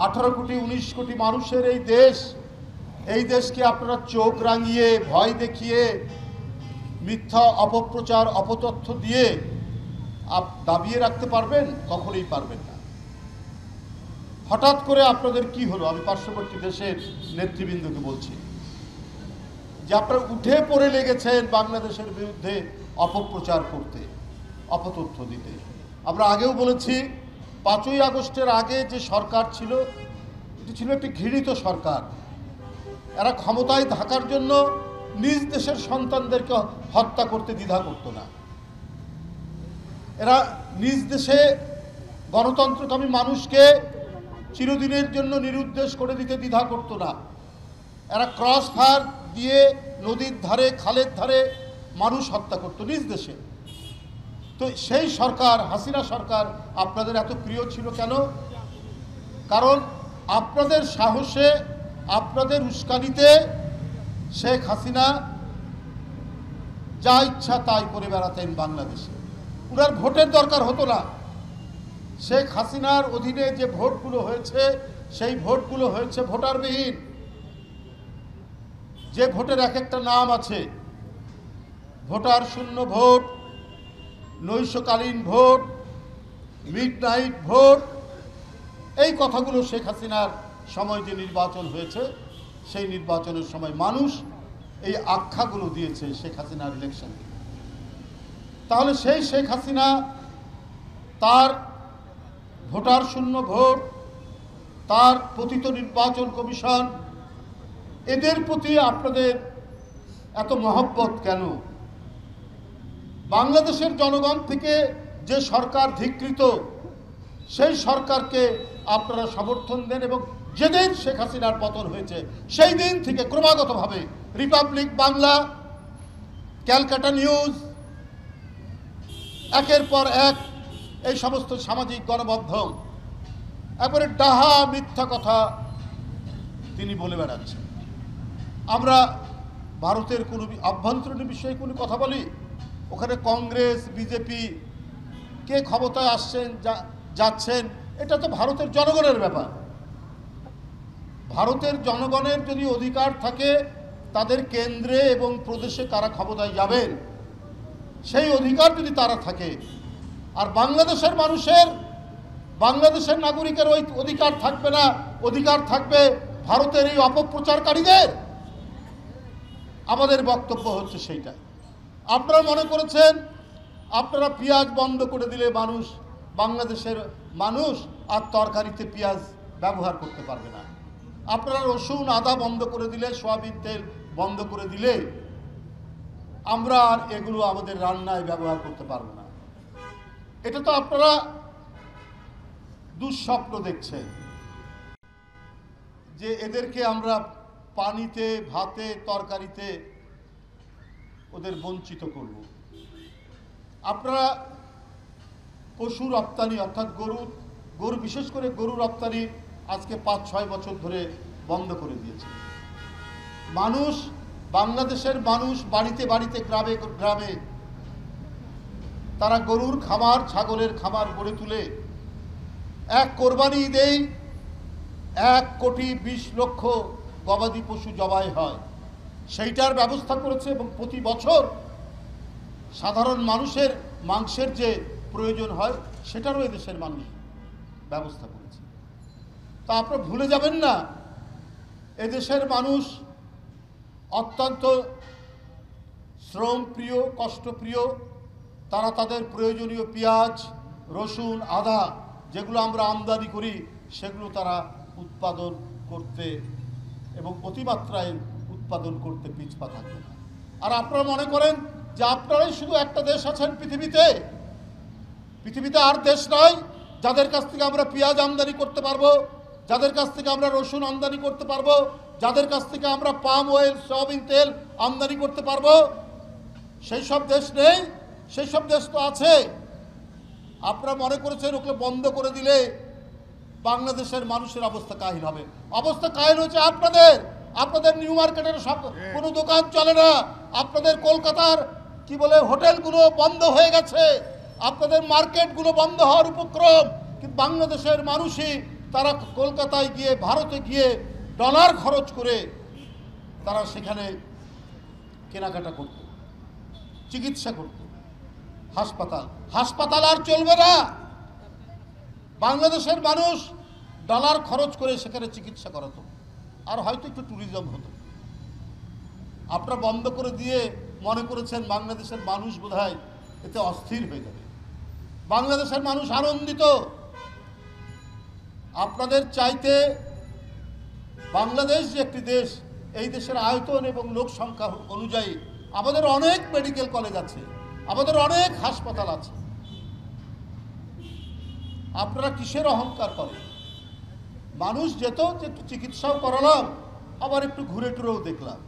18 কোটি 19 কোটি মানুষের এই দেশকে আপনারা চোখ রাঙিয়ে ভয় দেখিয়ে মিথ্যা অপপ্রচার অপতথ্য দিয়ে দাবিয়ে রাখতে পারবেন? কখনোই পারবেন না। হঠাৎ করে আপনাদের কি হলো? আমি পার্শ্ববর্তী দেশের নেতৃবৃন্দকে বলছি যে আপনারা উঠে পড়ে লেগেছেন বাংলাদেশের বিরুদ্ধে অপপ্রচার করতে, অপতথ্য দিতে। আমরা আগেও বলেছি 5ই আগস্টের আগে যে সরকার ছিল এটি ছিল একটি ঘৃণিত সরকার। এরা ক্ষমতায় থাকার জন্য নিজ দেশের সন্তানদেরকে হত্যা করতে দ্বিধা করত না। এরা নিজ দেশে গণতন্ত্রকামী মানুষকে চিরদিনের জন্য নিরুদ্দেশ করে দিতে দ্বিধা করত না। এরা ক্রস ফায়ার দিয়ে নদীর ধারে খালের ধারে মানুষ হত্যা করত নিজ দেশে। তো সেই সরকার, হাসিনা সরকার আপনাদের এত প্রিয় ছিল কেন? কারণ আপনাদের সাহসে, আপনাদের উস্কানিতে শেখ হাসিনা যা ইচ্ছা তাই করে বেড়াতেন বাংলাদেশে। উনার ভোটের দরকার হতো না। শেখ হাসিনার অধীনে যে ভোটগুলো হয়েছে সেই ভোটগুলো হয়েছে ভোটারবিহীন। যে ভোটের এক একটা নাম আছে, ভোটার শূন্য ভোট, নৈশকালীন ভোট, মিডনাইট ভোট, এই কথাগুলো শেখ হাসিনার সময় যে নির্বাচন হয়েছে সেই নির্বাচনের সময় মানুষ এই আখ্যাগুলো দিয়েছে শেখ হাসিনার ইলেকশনকে। তাহলে সেই শেখ হাসিনা তার ভোটার শূন্য ভোট, তার পতিত নির্বাচন কমিশন, এদের প্রতি আপনাদের এত মহব্বত কেন? বাংলাদেশের জনগণ থেকে যে সরকার ধিক্কৃত সেই সরকারকে আপনারা সমর্থন দেন এবং যেদিন শেখ হাসিনার পতন হয়েছে সেই দিন থেকে ক্রমাগতভাবে রিপাবলিক বাংলা, ক্যালকাটা নিউজ, একের পর এক এই সমস্ত সামাজিক গণমাধ্যম একবারে ডাহা মিথ্যা কথা তিনি বলে বেড়াচ্ছেন। আমরা ভারতের কোনো আভ্যন্তরীণ বিষয়ে কোনো কথা বলি, ওখানে কংগ্রেস বিজেপি কে ক্ষমতায় আসছেন যাচ্ছেন এটা তো ভারতের জনগণের ব্যাপার। ভারতের জনগণের যদি অধিকার থাকে তাদের কেন্দ্রে এবং প্রদেশে কারা ক্ষমতায় যাবেন সেই অধিকার যদি তারা থাকে, আর বাংলাদেশের নাগরিকের ওই অধিকার থাকবে না, অধিকার থাকবে ভারতের এই অপপ্রচারকারীদের। আমাদের বক্তব্য হচ্ছে সেইটাই। আপনারা মনে করেছেন আপনারা পেঁয়াজ বন্ধ করে দিলে বাংলাদেশের মানুষ আর তরকারিতে পেঁয়াজ ব্যবহার করতে পারবে না। আপনারা রসুন আদা বন্ধ করে দিলে, সয়াবিন তেল বন্ধ করে দিলে আমরা আর এগুলো আমাদের রান্নায় ব্যবহার করতে পারবো না। এটা তো আপনারা দুঃস্বপ্ন দেখছেন যে এদেরকে আমরা পানিতে, ভাতে, তরকারিতে ওদের বঞ্চিত করব। আপনারা পশু রপ্তানি অর্থাৎ গরু বিশেষ করে গরু রপ্তানি আজকে 5-6 বছর ধরে বন্ধ করে দিয়েছে। বাংলাদেশের মানুষ বাড়িতে বাড়িতে, গ্রামে গ্রামে তারা গরুর খামার, ছাগলের খামার গড়ে তুলে এক কোরবানি ঈদেই 1,20,00,000 গবাদি পশু জবাই হয়, সেইটার ব্যবস্থা করেছে এবং প্রতি বছর সাধারণ মানুষের মাংসের যে প্রয়োজন হয় সেটারও এদেশের মানুষ ব্যবস্থা করেছে। তা আপনারা ভুলে যাবেন না এদেশের মানুষ অত্যন্ত শ্রমপ্রিয়, কষ্টপ্রিয়। তারা তাদের প্রয়োজনীয় পেঁয়াজ, রসুন, আদা যেগুলো আমরা আমদানি করি সেগুলো তারা উৎপাদন করতে এবং অতিমাত্রায় উৎপাদন করতে পিছপা থাকবে না। আর আপনারা মনে করেন যে আপনারাই শুধু একটা দেশ আছেন পৃথিবীতে আর দেশ নয় যাদের কাছ থেকে আমরা পেঁয়াজ আমদানি করতে পারবো, যাদের কাছ থেকে আমরা রসুন আমদানি করতে পারবো, যাদের কাছ থেকে আমরা পাম অয়েল, সয়াবিন তেল আমদানি করতে পারবো। সেই সব দেশ নেই? সেই সব দেশ তো আছে। আপনারা মনে করেছেন ওগুলো বন্ধ করে দিলে বাংলাদেশের মানুষের অবস্থা কাহিল হবে। অবস্থা কাহিল হচ্ছে আপনাদের নিউ মার্কেটের সব কোনো দোকান চলে না, আপনাদের কলকাতার হোটেলগুলো বন্ধ হয়ে গেছে, আপনাদের মার্কেটগুলো বন্ধ হওয়ার উপক্রম। কিন্তু বাংলাদেশের মানুষই তারা কলকাতায় গিয়ে, ভারতে গিয়ে ডলার খরচ করে তারা সেখানে কেনাকাটা করত, চিকিৎসা করত। হাসপাতাল আর চলবে না। বাংলাদেশের মানুষ ডলার খরচ করে সেখানে চিকিৎসা করাতো, আর হয়তো একটু ট্যুরিজম হতো। আপনারা বন্ধ করে দিয়ে মনে করেছেন বাংলাদেশের মানুষ বোধহয় এতে অস্থির হয়ে যাবে। বাংলাদেশের মানুষ আনন্দিত। আপনাদের চাইতে বাংলাদেশ যে একটি দেশ, এই দেশের আয়তন এবং লোক সংখ্যা অনুযায়ী আমাদের অনেক মেডিকেল কলেজ আছে, আমাদের অনেক হাসপাতাল আছে। আপনারা কিসের অহংকার করেন? মানুষ যেত, যে একটু চিকিৎসাও করালাম, আবার একটু ঘুরে টুরেও দেখলাম।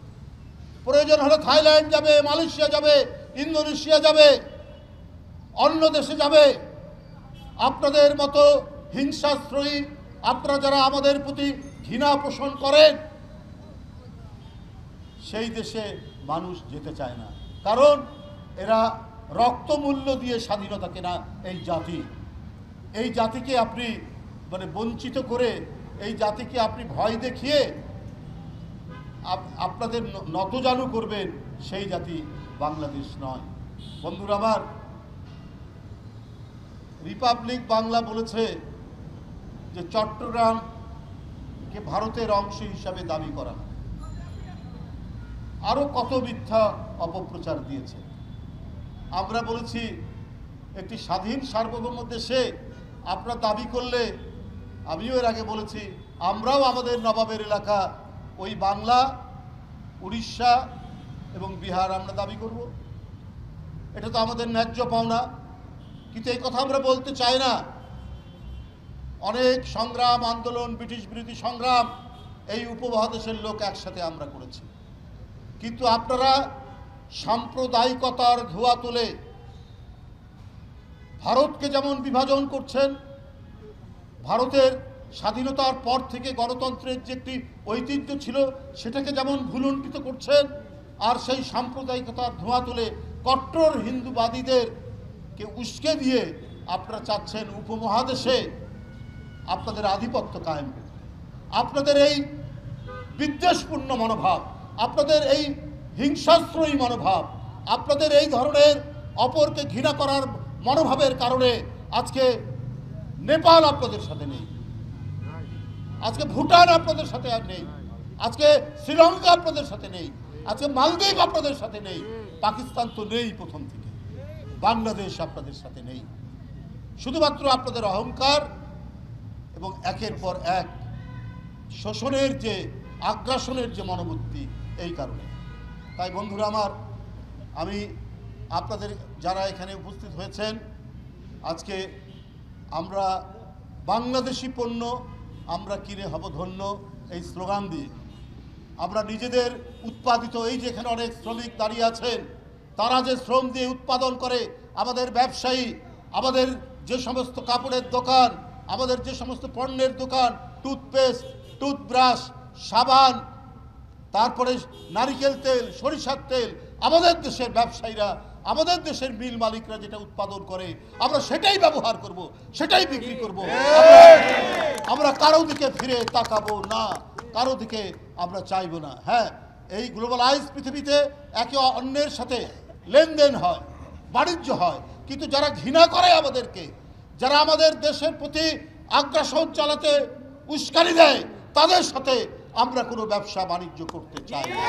প্রয়োজন হলে থাইল্যান্ড যাবে, মালয়েশিয়া যাবে, ইন্দোনেশিয়া যাবে, অন্য দেশে যাবে। আপনাদের মতো হিংসাশ্রয়ী, আপনারা যারা আমাদের প্রতি ঘৃণা পোষণ করেন, সেই দেশে মানুষ যেতে চায় না। কারণ এরা রক্তমূল্য দিয়ে স্বাধীনতা কেনা এই জাতিকে আপনি বঞ্চিত করে, এই জাতিকে আপনি ভয় দেখিয়ে আপনাদের নতজানু করবেন, সেই জাতি বাংলাদেশ নয়। বন্ধুরা আমার, রিপাবলিক বাংলা বলেছে যে চট্টগ্রামকে ভারতের অংশ হিসাবে দাবি করা। আরো কত মিথ্যা অপপ্রচার দিয়েছে। আমরা বলেছি একটি স্বাধীন সার্বভৌম দেশে আপনারা দাবি করলে, আমিও এর আগে বলেছি, আমরাও আমাদের নবাবের এলাকা ওই বাংলা, উড়িষ্যা এবং বিহার আমরা দাবি করব। এটা তো আমাদের ন্যায্য পাওনা। কিন্তু এই কথা আমরা বলতে চাই না। অনেক সংগ্রাম, আন্দোলন, ব্রিটিশ বিরোধী সংগ্রাম এই উপমহাদেশের লোক একসাথে আমরা করেছি। কিন্তু আপনারা সাম্প্রদায়িকতার ধোঁয়া তুলে ভারতকে যেমন বিভাজন করছেন, ভারতের স্বাধীনতার পর থেকে গণতন্ত্রের যে একটি ঐতিহ্য ছিল সেটাকে যেমন ভুলুণ্ঠিত করছেন, আর সেই সাম্প্রদায়িকতার ধোঁয়া তুলে কট্টর হিন্দুবাদীদেরকে উস্কে দিয়ে আপনারা চাচ্ছেন উপমহাদেশে আপনাদের আধিপত্য কায়েম করতে। আপনাদের এই বিদ্বেষপূর্ণ মনোভাব, আপনাদের এই হিংসাশ্রয়ী মনোভাব, আপনাদের এই ধরনের অপরকে ঘৃণা করার মনোভাবের কারণে আজকে নেপাল আপনাদের সাথে নেই, আজকে ভুটান আপনাদের সাথে আর নেই, আজকে শ্রীলঙ্কা আপনাদের সাথে নেই, আজকে মালদ্বীপ আপনাদের সাথে নেই, পাকিস্তান তো নেই প্রথম থেকে, বাংলাদেশ আপনাদের সাথে নেই। শুধুমাত্র আপনাদের অহংকার এবং একের পর এক শোষণের যে, আগ্রাসনের যে মনোবৃত্তি, এই কারণে। তাই বন্ধুরা আমার, আমি আপনাদের যারা এখানে উপস্থিত হয়েছেন, আজকে আমরা বাংলাদেশি পণ্য আমরা কিনে হব ধন্য, এই স্লোগান দিয়ে আমরা নিজেদের উৎপাদিত, এই যে এখানে অনেক শ্রমিক দাঁড়িয়ে আছেন, তারা যে শ্রম দিয়ে উৎপাদন করে, আমাদের ব্যবসায়ী, আমাদের যে সমস্ত কাপড়ের দোকান, আমাদের যে সমস্ত পণ্যের দোকান, টুথপেস্ট, টুথব্রাশ, সাবান, তারপরে নারিকেল তেল, সরিষার তেল, আমাদের দেশের ব্যবসায়ীরা, আমাদের দেশের মিল মালিকরা যেটা উৎপাদন করে, আমরা সেটাই ব্যবহার করব, সেটাই বিক্রি করব। আমরা কারো দিকে ফিরে তাকাবো না, কারো দিকে আমরা চাইবো না। হ্যাঁ, এই গ্লোবালাইজ পৃথিবীতে একে অন্যের সাথে লেনদেন হয়, বাণিজ্য হয়, কিন্তু যারা ঘৃণা করে আমাদেরকে, যারা আমাদের দেশের প্রতি আগ্রাসন চালাতে উস্কানি দেয়, তাদের সাথে আমরা কোনো ব্যবসা বাণিজ্য করতে চাই না।